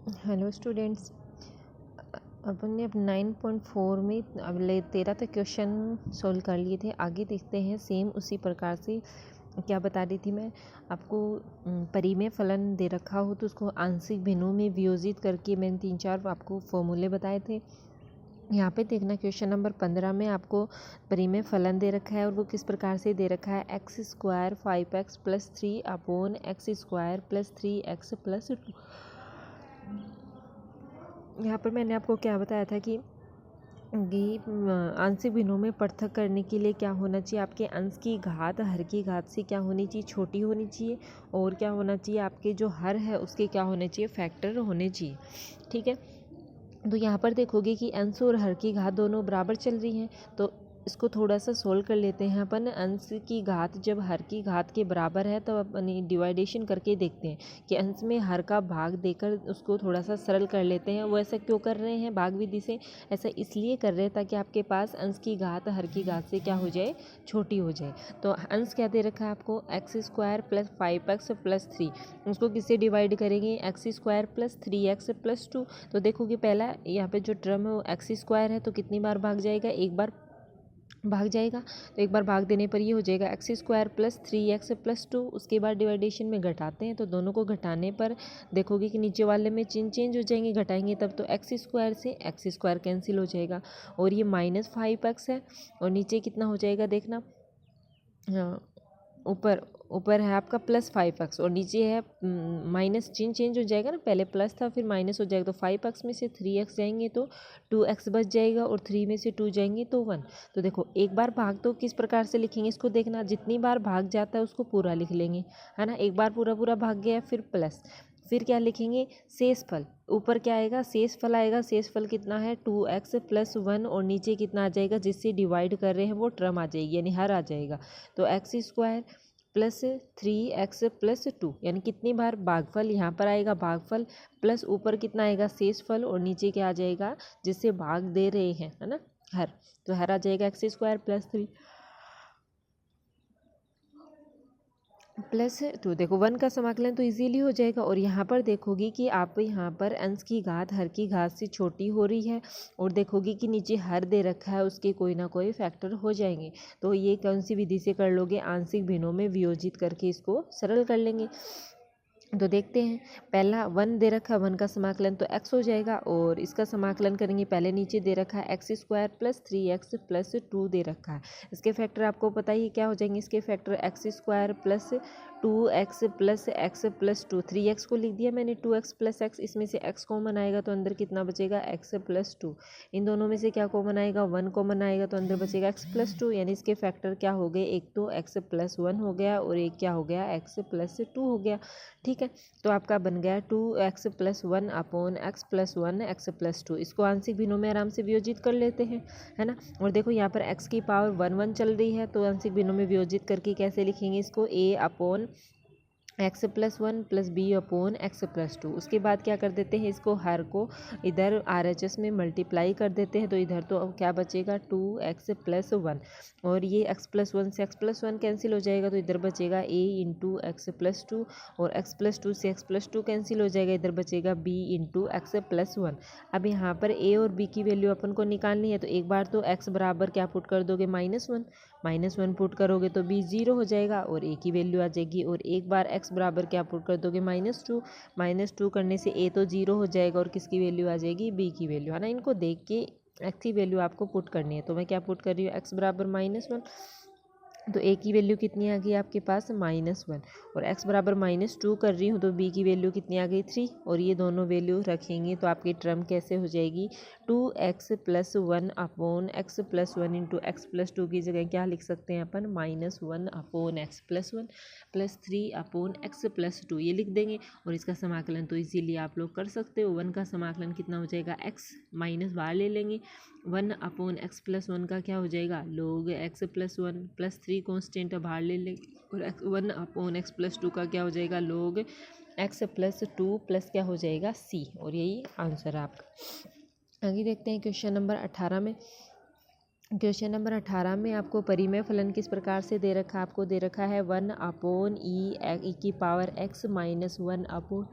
Hello students, अपन ने अब 9.4 में अब 13 तक क्वेश्चन सोल्व कर लिए थे। आगे देखते हैं सेम उसी प्रकार से। क्या बता रही थी मैं आपको, परिमेय फलन दे रखा हो तो उसको आंशिक भिन्नों में वियोजित करके मैंने 3-4 आपको फॉर्मूले बताए थे। यहाँ पे देखना क्वेश्चन नंबर 15 में आपको परिमेय फलन दे रखा है और वो किस प्रकार से दे रखा है। X square 5x + 3 upon X square + 3x + 2। यहाँ पर मैंने आपको क्या बताया था कि आंशिक भिन्नों में पृथक करने के लिए क्या होना चाहिए, आपके अंश की घात हर की घात से क्या होनी चाहिए, छोटी होनी चाहिए। और क्या होना चाहिए, आपके जो हर है उसके क्या होने चाहिए, फैक्टर होने चाहिए। ठीक है, तो यहाँ पर देखोगे कि अंश और हर की घात दोनों बराबर चल रही हैं, तो इसको थोड़ा सा सोल्व कर लेते हैं अपन। अंश की घात जब हर की घात के बराबर है तो अपन डिवाइडेशन करके देखते हैं कि अंश में हर का भाग देकर उसको थोड़ा सा सरल कर लेते हैं। वो ऐसा क्यों कर रहे हैं भाग विधि से, ऐसा इसलिए कर रहे हैं ताकि आपके पास अंश की घात हर की घात से क्या हो जाए, छोटी हो जाए। तो अंश क्या दे रखा है आपको, x² + 5x + 3। उसको किससे डिवाइड करेंगे, x² + 3x + 2। तो देखोगे पहला यहाँ पे जो टर्म है वो x² है तो कितनी बार भाग जाएगा, एक बार भाग जाएगा। तो एक बार भाग देने पर ये हो जाएगा x² + 3x + 2। उसके बाद डिवाइडेशन में घटाते हैं तो दोनों को घटाने पर देखोगे कि नीचे वाले में चिन्ह चेंज हो जाएंगे, घटाएंगे तब तो x² से x² कैंसिल हो जाएगा और ये -5x है और नीचे कितना हो जाएगा देखना, ऊपर ऊपर है आपका +5x और नीचे है माइनस, चिन्ह चेंज हो जाएगा ना, पहले प्लस था फिर माइनस हो जाएगा। तो 5x में से 3x जाएंगे तो 2x बच जाएगा और 3 में से 2 जाएंगे तो 1। तो देखो एक बार भाग तो किस प्रकार से लिखेंगे इसको देखना, जितनी बार भाग जाता है उसको पूरा लिख लेंगे, है ना। एक बार पूरा पूरा भाग गया फिर प्लस, फिर क्या लिखेंगे, शेषफल। ऊपर क्या आएगा, शेषफल आएगा। शेषफल कितना है 2x + 1 और नीचे कितना आ जाएगा, जिससे डिवाइड कर रहे हैं वो टर्म आ जाएगी यानी हर आ जाएगा। तो x² + 3x + 2 यानी कितनी बार भागफल यहाँ पर आएगा, भागफल प्लस ऊपर कितना आएगा, शेषफल और नीचे क्या आ जाएगा जिससे भाग दे रहे हैं, है ना, हर। तो हर आ जाएगा x² + 3 + 2। देखो 1 का समाकलन तो इजीली हो जाएगा। और यहाँ पर देखोगी कि आप यहाँ पर अंश की घात हर की घात से छोटी हो रही है और देखोगी कि नीचे हर दे रखा है, उसके कोई ना कोई फैक्टर हो जाएंगे। तो ये कौन सी विधि से कर लोगे, आंशिक भिन्नों में वियोजित करके इसको सरल कर लेंगे। तो देखते हैं, पहला 1 दे रखा है, 1 का समाकलन तो x हो जाएगा और इसका समाकलन करेंगे, पहले नीचे दे रखा है x² + 3x + 2 दे रखा है। इसके फैक्टर आपको पता ही क्या हो जाएंगे, इसके factor x² + 2x + x + 2। 3x को लिख दिया मैंने, 2x + x, इसमें से x कॉमन आएगा तो अंदर कितना बचेगा, x + 2। इन दोनों में से क्या कॉमन आएगा, 1 कॉमन आएगा तो अंदर बचेगा x + 2। यानी इसके फैक्टर क्या हो गए, एक तो x + 1 हो गया और एक क्या हो गया, x + 2 हो गया। ठीक है, तो आपका बन गया 2x + 1 अपॉन x + 1 x + 2। इसको आंशिक भिन्नों में आराम से वियोजित कर लेते हैं, है ना। और देखो यहाँ पर x की पावर 1 1 चल रही है तो आंशिक भिन्नों में वियोजित करके कैसे लिखेंगे इसको, a upon x + 1 + b upon x + 2। उसके बाद क्या कर देते हैं, इसको हर को इधर RHS में मल्टीप्लाई कर देते हैं तो इधर तो अब क्या बचेगा 2x + 1 और ये x + 1 से x + 1 कैंसिल हो जाएगा तो इधर बचेगा a × x + 2 और x + 2 से x + 2 कैंसिल हो जाएगा, इधर बचेगा b × x + 1। अब यहाँ पर a और b की वैल्यू अपन को निकालनी है तो एक बार तो x बराबर क्या पुट कर दोगे, -1 पुट करोगे तो b 0 हो जाएगा और a की वैल्यू आ जाएगी। और एक बार x बराबर क्या पुट कर दोगे, -2 करने से a तो 0 हो जाएगा और किसकी वैल्यू आ जाएगी, b की वैल्यू, है ना। इनको देख के x की वैल्यू आपको पुट करनी है। तो मैं क्या पुट कर रही हूँ, x बराबर -1 तो a की वैल्यू कितनी आ गई आपके पास, -1 और x बराबर -2 कर रही हूँ तो b की वैल्यू कितनी आ गई, 3। और ये दोनों वैल्यू रखेंगे तो आपकी टर्म कैसे हो जाएगी, 2x + 1 अपॉन x + 1 × x + 2 की जगह क्या लिख सकते हैं अपन, -1 अपॉन x + 1 + 3 अपॉन x + 2 ये लिख देंगे। और इसका समाकलन तो इजीली आप लोग कर सकते हो। 1 का समाकलन कितना हो जाएगा, x माइनस बाहर ले लेंगे, 1 अपॉन x + 1 का क्या हो जाएगा, log x + 1 + 3 कॉन्स्टेंट बाहर ले लेंगे और 1 अपॉन x + 2 का क्या हो जाएगा, log x + 2 प्लस क्या हो जाएगा, c। और यही आंसर है आपका। आगे देखते हैं क्वेश्चन नंबर 18 में। क्वेश्चन नंबर 18 में आपको परिमेय फलन किस प्रकार से दे रखा है, आपको दे रखा है 1 अपॉन e की power x - 1 upon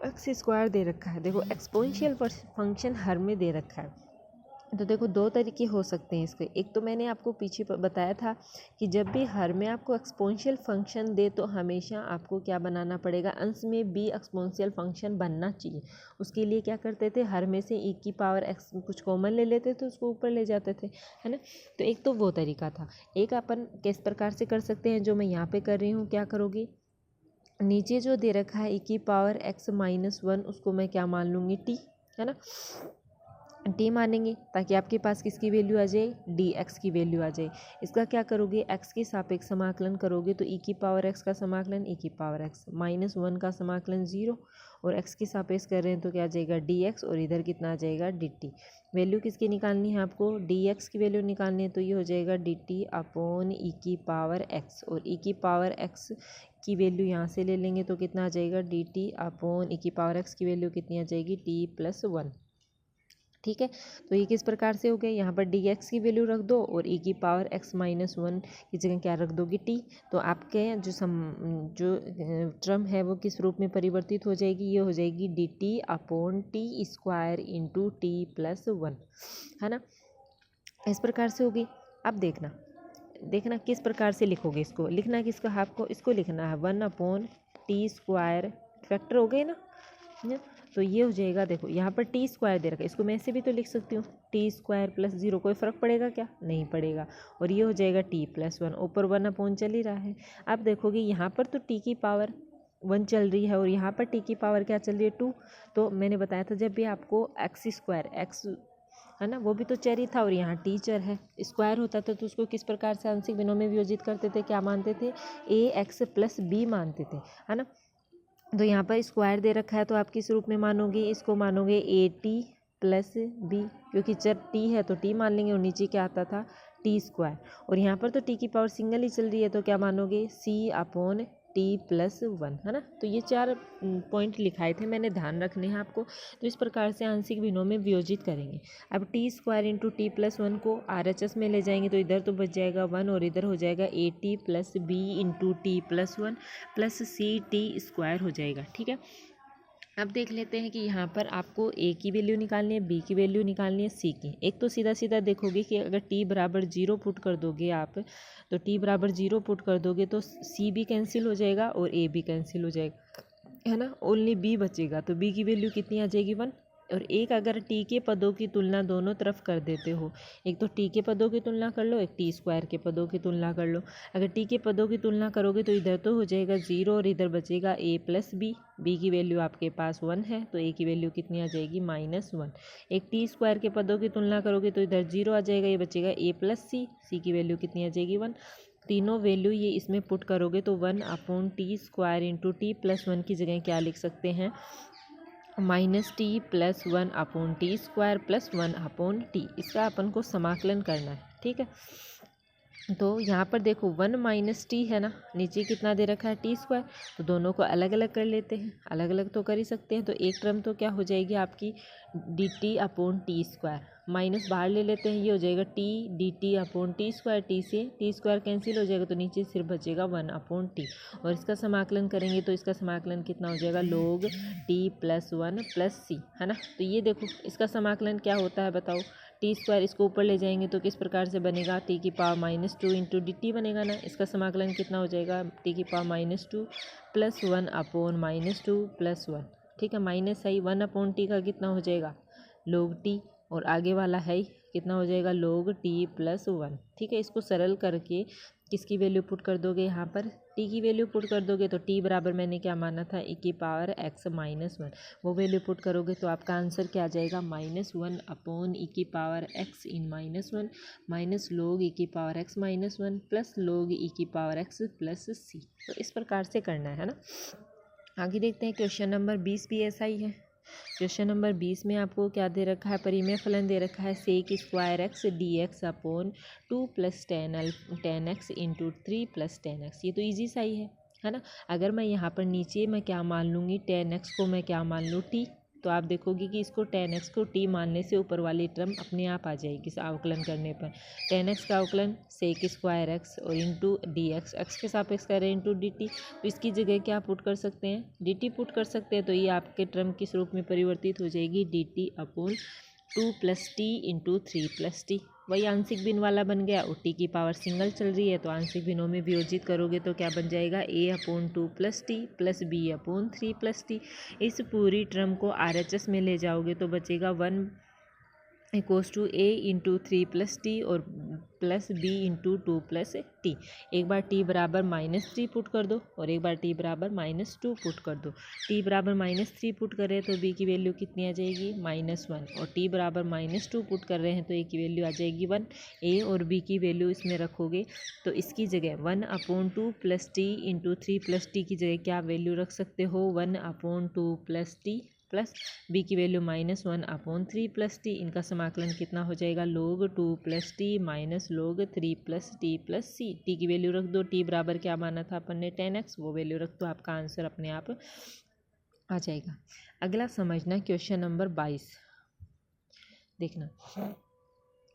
X square दे रखा है। देखो एक्सपोनेंशियल फंक्शन हर में दे रखा है, तो देखो दो तरीके हो सकते हैं इसके। एक तो मैंने आपको पीछे बताया था कि जब भी हर में आपको एक्सपोनेंशियल फंक्शन दे तो हमेशा आपको क्या बनाना पड़ेगा, अंश में भी एक्सपोनेंशियल फंक्शन बनना चाहिए। उसके लिए क्या करते थे, हर में से e की पावर x कुछ कॉमन ले लेते थे, उसको ऊपर ले जाते थे, है ना। तो एक तो वो तरीका था। एक अपन किस प्रकार से कर सकते हैं, जो मैं यहाँ पे कर रही हूँ, क्या करोगी, नीचे जो दे रखा है e की पावर x -1, उसको मैं क्या मान लूँगी, t, है ना, टी मानेंगे, ताकि आपके पास किसकी वैल्यू आ जाए, डी एक्स की वैल्यू आ जाए। इसका क्या करोगे, एक्स के सापेक्ष समाकलन करोगे तो ई की पावर एक्स का समाकलन ई की पावर एक्स -1 का समाकलन 0, और एक्स के सापेक्ष कर रहे हैं तो क्या आ जाएगा, डी एक्स, और इधर कितना आ जाएगा, डी टी। वैल्यू किसकी निकालनी है आपको, डी एक्स की वैल्यू निकालनी है, तो ये हो जाएगा डी टी अपॉन ई की पावर एक्स, और ई की पावर एक्स की वैल्यू यहाँ से ले लेंगे तो कितना आ जाएगा, डी टी अपॉन ई की पावर एक्स की वैल्यू कितनी आ जाएगी, t+1। ठीक है, तो ये किस प्रकार से हो गया, यहाँ पर डी एक्स की वैल्यू रख दो और e की पावर x -1 की जगह क्या रख दोगी, t। तो आपके जो टर्म है वो किस रूप में परिवर्तित हो जाएगी, ये हो जाएगी D T upon T square into t+1, है ना। इस प्रकार से होगी। अब देखना किस प्रकार से लिखोगे इसको, लिखना किसको है आपको, इसको लिखना है 1/t², फैक्टर हो गए ना। तो ये हो जाएगा, देखो यहाँ पर टी स्क्वायर दे रखा है, इसको मैं ऐसे भी तो लिख सकती हूँ, t² + 0, कोई फ़र्क पड़ेगा क्या, नहीं पड़ेगा। और ये हो जाएगा t+1, ऊपर 1 चल ही रहा है। अब देखोगे यहाँ पर तो t की पावर 1 चल रही है और यहाँ पर t की पावर क्या चल रही है, 2। तो मैंने बताया था जब भी आपको x² है ना, वो भी तो चर ही था और यहाँ टीचर है, स्क्वायर होता था तो उसको किस प्रकार से आंशिक भिन्नों में वियोजित करते थे, क्या मानते थे, ax + b मानते थे, है ना। तो यहाँ पर स्क्वायर दे रखा है तो आप किस रूप में मानोगे, इसको मानोगे at + b, क्योंकि चर t है तो t मान लेंगे, और नीचे क्या आता था, t²। और यहाँ पर तो t की पावर सिंगल ही चल रही है तो क्या मानोगे, c/t+1, है ना। तो ये 4 पॉइंट लिखाए थे मैंने, ध्यान रखने हैं आपको। तो इस प्रकार से आंशिक भिन्नों में वियोजित करेंगे। अब t² इंटू t+1 को RHS में ले जाएंगे तो इधर तो बच जाएगा 1 और इधर हो जाएगा at + b into t+1 + ct² हो जाएगा, ठीक है। अब देख लेते हैं कि यहाँ पर आपको a की वैल्यू निकालनी है, b की वैल्यू निकालनी है, c की। एक तो सीधा सीधा देखोगे कि अगर t = 0 पुट कर दोगे आप, तो t = 0 पुट कर दोगे तो c भी कैंसिल हो जाएगा और a भी कैंसिल हो जाएगा, है ना। ओनली b बचेगा, तो b की वैल्यू कितनी आ जाएगी, 1। और एक अगर t के पदों की तुलना दोनों तरफ कर देते हो, एक तो t के पदों की तुलना कर लो, एक t² के पदों की तुलना कर लो। अगर t के पदों की तुलना करोगे तो इधर तो हो जाएगा 0 और इधर बचेगा a + b। b की वैल्यू आपके पास 1 है तो a की वैल्यू कितनी आ जाएगी, -1। एक t² के पदों की तुलना करोगे तो इधर 0 आ जाएगा, ये बचेगा a + c। c की वैल्यू कितनी आ जाएगी, 1। तीनों वैल्यू ये इसमें पुट करोगे तो 1/t² इंटू t+1 की जगह क्या लिख सकते हैं, -t+1/t² + 1/t। इसका अपन को समाकलन करना है, ठीक है। तो यहाँ पर देखो 1 - t है ना, नीचे कितना दे रखा है, t²। तो दोनों को अलग अलग कर लेते हैं, अलग अलग तो कर ही सकते हैं। तो एक टर्म तो क्या हो जाएगी आपकी, dt/t², माइनस बाहर ले लेते हैं, ये हो जाएगा t dt/t²। t से t² कैंसिल हो जाएगा तो नीचे सिर्फ बचेगा 1/t। और इसका समाकलन करेंगे तो इसका समाकलन कितना हो जाएगा, log t+1 + c, है ना। तो ये देखो इसका समाकलन क्या होता है बताओ, t² इसको ऊपर ले जाएंगे तो किस प्रकार से बनेगा, t की पावर -2 इंटू dt बनेगा ना। इसका समाकलन कितना हो जाएगा, t की पावर -2 + 1/-2 + 1, ठीक है। माइनस है 1/t का कितना हो जाएगा, log t, और आगे वाला है कितना हो जाएगा, log t+1, ठीक है। इसको सरल करके किसकी वैल्यू पुट कर दोगे, यहाँ पर t की वैल्यू पुट कर दोगे तो t बराबर मैंने क्या माना था, e की पावर x -1, वो वैल्यू पुट करोगे तो आपका आंसर क्या आ जाएगा, -1/e की पावर x इन -1 माइनस log e की power x -1 plus log e की पावर x प्लस c। तो इस प्रकार से करना है ना। आगे देखते हैं, क्वेश्चन नंबर 20 भी ऐसा ही है। क्वेश्चन नंबर 20 में आपको क्या दे रखा है, परिमेय फलन दे रखा है, sec² dx/2 + 10x into 3 + 10x। ये तो ईजी सा ही है ना। अगर मैं यहाँ पर नीचे मैं क्या मान लूँगी, 10x को मैं क्या मान लूँ, t, तो आप देखोगे कि इसको tan x को t मानने से ऊपर वाली टर्म अपने आप आ जाएगी इस अवकलन करने पर। tan x का अवकलन सेक स्क्वायर x और इंटू डी एक्स के सापेक्ष करें इंटू डी टी, तो इसकी जगह क्या पुट कर सकते हैं, डी टी पुट कर सकते हैं। तो ये आपके टर्म किस रूप में परिवर्तित हो जाएगी, D T upon 2 + t into 3 + t। वही आंशिक भिन्न वाला बन गया और t की पावर सिंगल चल रही है, तो आंशिक भिन्नों में वियोजित करोगे तो क्या बन जाएगा, a/2 + t + b/3 + t। इस पूरी टर्म को RHS में ले जाओगे तो बचेगा 1 = a इंटू 3 + t और प्लस b इंटू 2 + t। एक बार t बराबर -3 पुट कर दो और एक बार t बराबर -2 पुट कर दो। t बराबर -3 पुट कर रहे हैं तो b की वैल्यू कितनी आ जाएगी, -1, और t बराबर -2 पुट कर रहे हैं तो a की वैल्यू आ जाएगी 1। a और b की वैल्यू इसमें रखोगे तो इसकी जगह 1/2 + t इंटू 3 + t की जगह क्या वैल्यू रख सकते हो, 1/2 + t प्लस b की वैल्यू -1/3 + t। इनका समाकलन कितना हो जाएगा, log 2 + t minus log 3 + t + c। t की वैल्यू रख दो, t बराबर क्या माना था अपन ने, tan x, वो वैल्यू रख दो, आपका आंसर अपने आप आ जाएगा। अगला समझना क्वेश्चन नंबर 22। देखना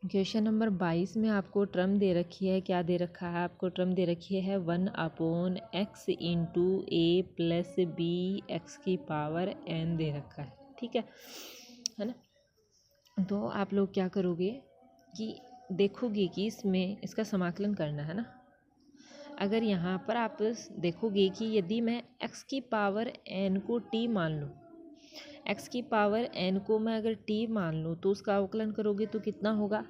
क्वेश्चन नंबर 22 में आपको टर्म दे रखी है, क्या दे रखा है, आपको टर्म दे रखी है 1/x into a plus B X की पावर n दे रखा है, ठीक है ना। तो आप लोग क्या करोगे कि देखोगे कि इसमें इसका समाकलन करना है ना। अगर यहाँ पर आप देखोगे कि यदि मैं x की पावर n को t मान लूँ, x की पावर n को मैं अगर t मान लूँ तो उसका अवकलन करोगे तो कितना होगा।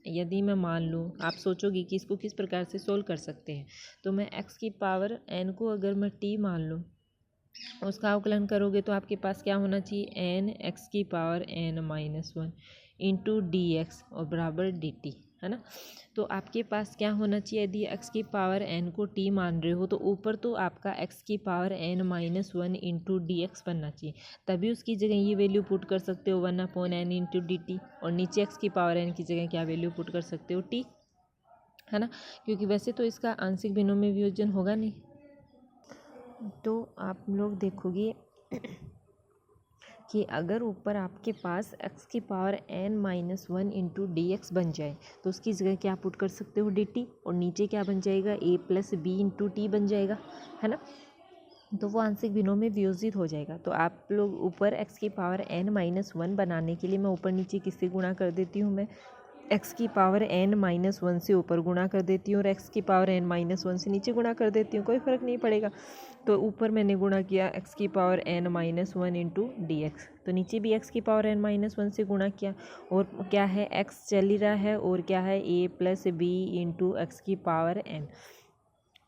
यदि मैं मान लूँ, आप सोचोगे कि इसको किस प्रकार से सोल्व कर सकते हैं, तो मैं x की पावर n को अगर मैं t मान लूँ उसका अवकलन करोगे तो आपके पास क्या होना चाहिए, n x की power n-1 into D X और बराबर डी टी, है ना। तो आपके पास क्या होना चाहिए, यदि x की पावर n को t मान रहे हो तो ऊपर तो आपका x की power n-1 into D x बनना चाहिए, तभी उसकी जगह ये वैल्यू पुट कर सकते हो 1/n इंटू डी टी, और नीचे x की पावर n की जगह क्या वैल्यू पुट कर सकते हो, t, है ना। क्योंकि वैसे तो इसका आंशिक भिन्नों में वियोजन होगा नहीं। तो आप लोग देखोगे कि अगर ऊपर आपके पास x की power n-1 into D x बन जाए तो उसकी जगह क्या पुट कर सकते हो, डी टी, और नीचे क्या बन जाएगा, a + b इंटू टी बन जाएगा, है ना। तो वो आंशिक भिन्नों में वियोजित हो जाएगा। तो आप लोग ऊपर x की पावर n-1 बनाने के लिए मैं ऊपर नीचे किससे गुणा कर देती हूँ, मैं x की पावर n-1 से ऊपर गुणा कर देती हूँ और x की पावर n-1 से नीचे गुणा कर देती हूँ, कोई फ़र्क नहीं पड़ेगा। तो ऊपर मैंने गुणा किया x की power n-1 into D x, तो नीचे भी x की पावर n-1 से गुणा किया, और क्या है x चल ही रहा है और क्या है a + b इंटू एक्स की पावर n।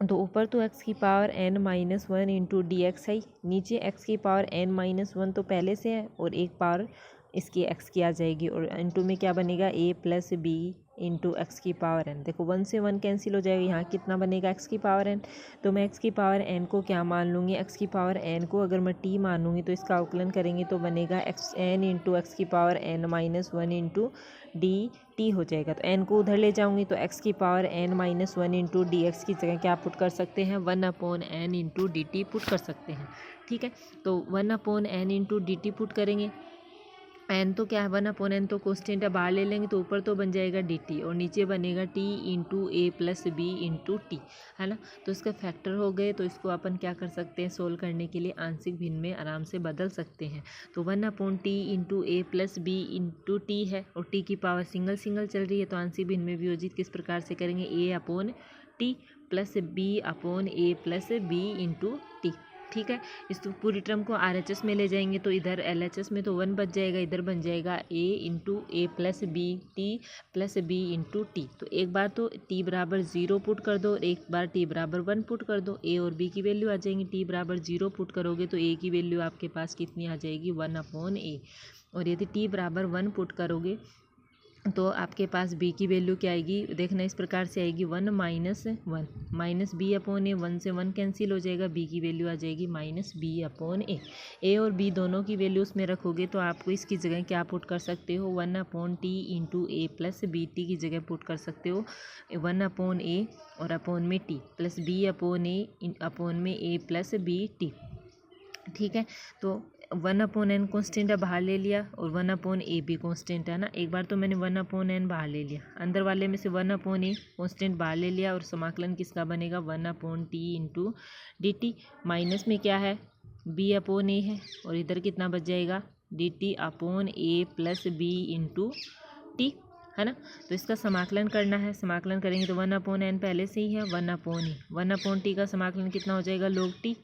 तो ऊपर तो x की power n-1 into D x है, नीचे x की पावर n-1 तो पहले से है और एक पावर इसकी x की आ जाएगी, और इंटू में क्या बनेगा, a + b इंटू एक्स की पावर n। देखो 1 से 1 कैंसिल हो जाएगा, यहाँ कितना बनेगा x की पावर n। तो मैं x की पावर n को क्या मान लूँगी, x की पावर n को अगर मैं t मान लूँगी तो इसका अवकलन करेंगे तो बनेगा n इंटू एक्स की power n-1 into D T हो जाएगा। तो n को उधर ले जाऊँगी तो x की power n-1 into D x की जगह क्या पुट कर सकते हैं, 1/n into D T put कर सकते हैं, ठीक है। तो 1/n into D T put करेंगे, n तो क्या है 1/n तो कोस्टेंट बाहर ले लेंगे तो ऊपर तो बन जाएगा डी टी और नीचे बनेगा t into A plus B into T, है ना। तो इसका फैक्टर हो गए, तो इसको अपन क्या कर सकते हैं, सोल्व करने के लिए आंशिक भिन्न में आराम से बदल सकते हैं। तो 1/t into A plus B into T है और t की पावर सिंगल सिंगल चल रही है, तो आंशिक भिन्न में वियोजित किस प्रकार से करेंगे, a/t plus b/a plus B into T, ठीक है। इस तो पूरी टर्म को RHS में ले जाएंगे तो इधर LHS में तो 1 बच जाएगा, इधर बन जाएगा a into A plus B T plus B into T. तो एक बार तो t बराबर 0 पुट कर दो और एक बार t बराबर 1 पुट कर दो, a और b की वैल्यू आ जाएंगी। t बराबर 0 पुट करोगे तो a की वैल्यू आपके पास कितनी आ जाएगी, 1/a, और यदि t बराबर 1 पुट करोगे तो आपके पास b की वैल्यू क्या आएगी, देखना इस प्रकार से आएगी 1 - 1 माइनस b/a, 1 से 1 कैंसिल हो जाएगा, b की वैल्यू आ जाएगी -b/a। a और b दोनों की वैल्यूज़ में रखोगे तो आपको इसकी जगह क्या पुट कर सकते हो, 1/t into A plus B T की जगह पुट कर सकते हो 1/a और अपॉन में t प्लस b/a अपॉन में a प्लस बी टी, ठीक है। तो 1/n कॉन्स्टेंट है बाहर ले लिया और 1/a भी कॉन्स्टेंट है ना। एक बार तो मैंने 1/n बाहर ले लिया, अंदर वाले में से 1/a कॉन्स्टेंट बाहर ले लिया और समाकलन किसका बनेगा 1/t इंटू dt। माइनस में क्या है b/a है और इधर कितना बच जाएगा dt/a plus b into T है ना। तो इसका समाकलन करना है, समाकलन करेंगे तो 1/n पहले से ही है 1/a 1/t का समाकलन कितना हो जाएगा log t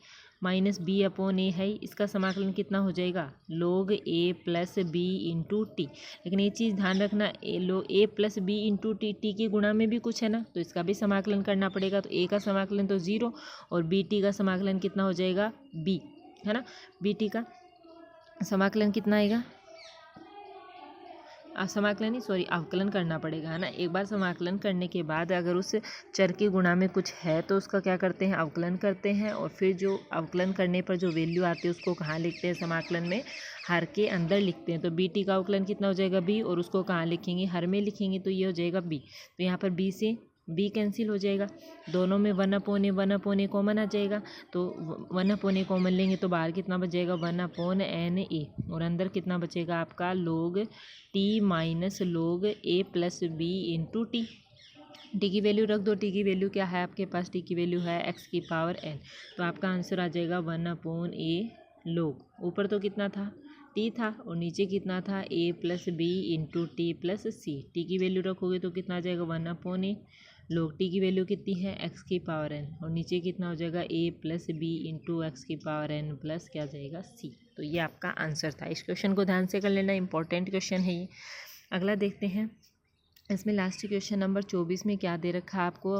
माइनस b/a है, इसका समाकलन कितना हो जाएगा log a plus b into T. लेकिन ये चीज़ ध्यान रखना log a plus b into T, T के गुणा में भी कुछ है ना, तो इसका भी समाकलन करना पड़ेगा। तो a का समाकलन तो 0 और bt का समाकलन कितना हो जाएगा b है ना। bt का समाकलन कितना आएगा, समाकलन ही सॉरी अवकलन करना पड़ेगा है ना। एक बार समाकलन करने के बाद अगर उस चर के गुणा में कुछ है तो उसका क्या करते हैं अवकलन करते हैं, और फिर जो अवकलन करने पर जो वैल्यू आती है उसको कहाँ लिखते हैं समाकलन में हर के अंदर लिखते हैं। तो bt का अवकलन कितना हो जाएगा b और उसको कहाँ लिखेंगे हर में लिखेंगे, तो ये हो जाएगा b। तो यहाँ पर b से b कैंसिल हो जाएगा, दोनों में 1/a कॉमन आ जाएगा, तो 1/a कॉमन लेंगे तो बाहर कितना बच जाएगा 1/na और अंदर कितना बचेगा आपका log t minus log a plus b into T. T की वैल्यू रख दो, टी की वैल्यू क्या है आपके पास, टी की वैल्यू है x⁴n, तो आपका आंसर आ जाएगा 1/a log, ऊपर तो कितना था टी था और नीचे कितना था a plus B into T plus C. T की वैल्यू रखोगे तो कितना आ जाएगा 1/a log टी की वैल्यू कितनी है x⁴n और नीचे कितना हो जाएगा a plus B into x⁴n plus क्या जाएगा c। तो ये आपका आंसर था। इस क्वेश्चन को ध्यान से कर लेना, इंपॉर्टेंट क्वेश्चन है ये। अगला देखते हैं, इसमें लास्ट क्वेश्चन नंबर 24 में क्या दे रखा है आपको,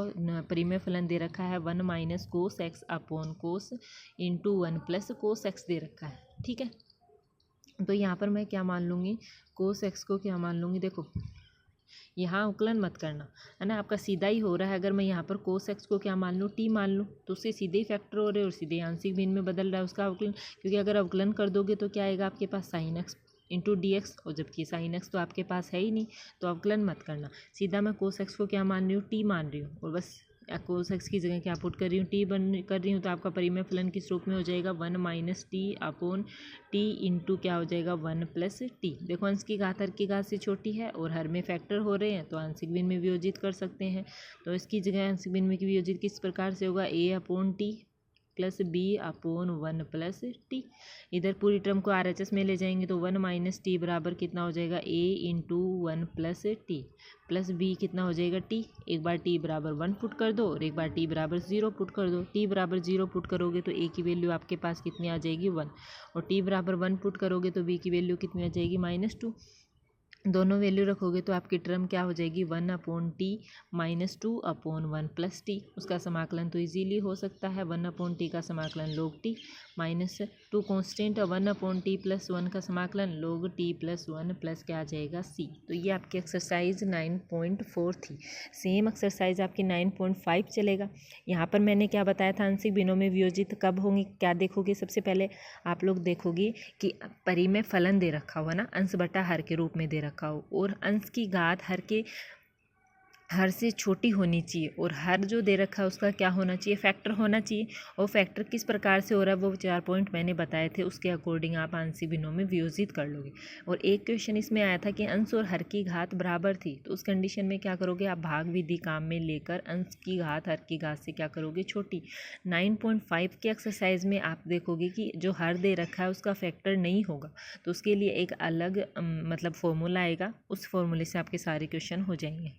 परिमेय फलन दे रखा है 1 माइनस कोस x अपॉन कोस इंटू 1 प्लस कोस x दे रखा है। ठीक है, तो यहाँ पर मैं क्या मान लूँगी कोस x को क्या मान लूँगी, देखो यहाँ अवकलन मत करना है ना, आपका सीधा ही हो रहा है। अगर मैं यहाँ पर कोस x को क्या मान लूँ टी मान लूँ तो उससे सीधे ही फैक्टर हो रहे और सीधे आंशिक भिन्न में बदल रहा है उसका अवकलन, क्योंकि अगर अवकलन कर दोगे तो क्या आएगा आपके पास sine x into D X, और जबकि साइन x तो आपके पास है ही नहीं, तो अवकलन मत करना। सीधा मैं कोस x को क्या मान रही हूँ टी मान रही हूँ और बस कोस x की जगह क्या पुट कर रही हूँ टी कर रही हूँ, तो आपका परिमेय फलन किस रूप में हो जाएगा 1 minus T upon T into क्या हो जाएगा 1 प्लस टी। देखो अंश की घात हर की घात से छोटी है और हर में फैक्टर हो रहे हैं तो आंशिक भिन्न में वियोजित कर सकते हैं। तो इसकी जगह आंशिक भिन्न में वियोजित किस प्रकार से होगा a upon T plus b upon 1 plus T. इधर पूरी टर्म को RHS में ले जाएंगे तो 1 माइनस टी बराबर कितना हो जाएगा a into 1 plus T plus b कितना हो जाएगा t। एक बार t बराबर 1 पुट कर दो और एक बार t बराबर 0 पुट कर दो। t बराबर 0 पुट करोगे तो a की वैल्यू आपके पास कितनी आ जाएगी 1, और t बराबर 1 पुट करोगे तो b की वैल्यू कितनी आ जाएगी -2। दोनों वैल्यू रखोगे तो आपकी टर्म क्या हो जाएगी 1 upon T minus 2 upon 1 plus T. उसका समाकलन तो इजीली हो सकता है, 1 अपॉन टी का समाकलन log T minus 2 constant 1 upon T plus 1 का समाकलन log टी प्लस 1 प्लस क्या आ जाएगा c। तो ये आपकी एक्सरसाइज 9.4 थी। सेम एक्सरसाइज आपकी 9.5 चलेगा। यहाँ पर मैंने क्या बताया था आंशिक भिन्नों में वियोजित कब होंगे, क्या देखोगे सबसे पहले आप लोग देखोगे कि परिमेय फलन दे रखा हुआ ना अंश बटा हर के रूप में दे रखा हो और अंश की घात हर से छोटी होनी चाहिए और हर जो दे रखा है उसका क्या होना चाहिए फैक्टर होना चाहिए। और फैक्टर किस प्रकार से हो रहा है वो 4 पॉइंट मैंने बताए थे, उसके अकॉर्डिंग आप आंशिक भिन्नों में वियोजित कर लोगे। और एक क्वेश्चन इसमें आया था कि अंश और हर की घात बराबर थी, तो उस कंडीशन में क्या करोगे आप भाग विधि काम में लेकर अंश की घात हर की घात से क्या करोगे छोटी। 9.5 के एक्सरसाइज में आप देखोगे कि जो हर दे रखा है उसका फैक्टर नहीं होगा, तो उसके लिए एक अलग मतलब फॉर्मूला आएगा, उस फॉर्मूले से आपके सारे क्वेश्चन हो जाएंगे।